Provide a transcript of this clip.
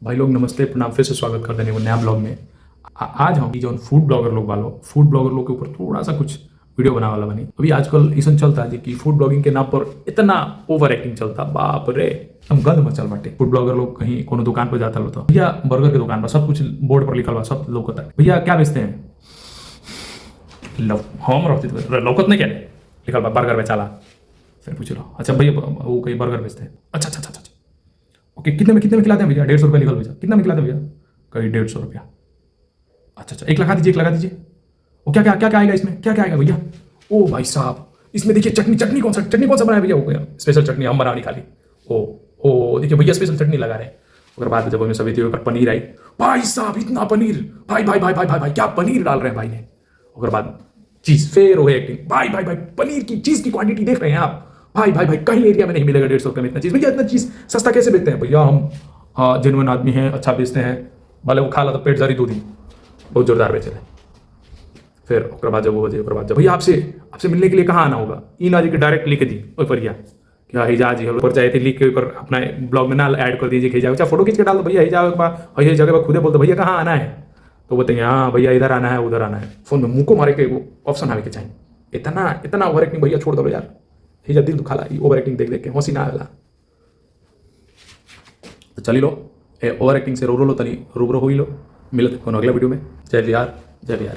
भाई लोग नमस्ते प्रणाम, फिर से स्वागत करते हैं वो नया ब्लॉग में। आज हम जो फूड ब्लॉगर लोग वालों फूड ब्लॉगर लोग के ऊपर थोड़ा सा कुछ वीडियो बना वाला बनी। अभी आजकल ऐसा चलता है कि फूड ब्लॉगिंग के नाम पर इतना ओवर एक्टिंग चलता, बाप रे हम गंद मचल बाटे। फूड ब्लॉगर लोग कहीं कोनो दुकान पर जाता होता, भैया बर्गर की दुकान पर सब कुछ बोर्ड पर लिखल बा, सब लोग कहता है भैया क्या बेचते हैं। हम रहती लौकत नहीं क्या लिखल बा बर्गर बेचाला। फिर पूछ लो अच्छा भैया वो कहीं बर्गर बेचते हैं, अच्छा अच्छा अच्छा अच्छा ओके कितने में खिलाते हैं भैया, 150 रुपये लिखल भैया, कितना में खिलाते हैं भैया, कहीं 150 रुपया, अच्छा अच्छा एक लगा दीजिए, एक लगा दीजिए। वो क्या क्या क्या क्या आएगा इसमें, क्या क्या आएगा भैया। ओ भाई साहब इसमें देखिए चटनी, चटनी कौन सा बनाया भैया, हो गया स्पेशल चटनी हम बना खाली। ओ ओ देखिए भैया स्पेशल चटनी लगा रहे हैं। और बाद में जब हमें सभी थी पनीर आई, भाई साहब इतना पनीर, भाई भाई भाई भाई भाई भाई क्या पनीर डाल रहे हैं भाई ने। और बाद चीज फेर हो एक्टिंग, भाई भाई भाई पनीर की चीज की क्वांटिटी देख रहे हैं आप, भाई भाई भाई कहीं एरिया में नहीं मिलेगा 150 रुपये में इतना चीज। भैया इतना चीज सस्ता कैसे बेचते हैं भैया, हम हाँ जेनुअन आदमी हैं, अच्छा बेचते हैं, भले वो खा ला तो पेट जरी दूध ही बहुत जोरदार बेचे थे। फिर उसके बाद जब वो बजे बाद जब भैया आपसे आपसे मिलने के लिए कहाँ आना होगा, इन आज के डायरेक्ट लिख दी ऊपर गया क्या हिजाज ही ऊपर चाहे थे लिख के ऊपर अपना ब्लॉग में ना ऐड कर दीजिए, हिजाज अच्छा फोटो खींच के डाल दो भैया हिजाज ये जगह पर खुदे बोलते भैया कहाँ आना है, तो बताइए हाँ भैया इधर आना है उधर आना है, फोन में मुंह को मारे के वो ऑप्शन आवे के चाहिए। इतना इतना ओवर एक्टिंग भैया छोड़ दो यार, हिजा दिल दुखा ला ओवर एक्टिंग देख देख के हंसी ना आवेला। तो चली लो ओवर एक्टिंग से रो लो तनी रूबरू हो लो, मिलते कोनो अगला वीडियो में। जय बिहार जय बिहार।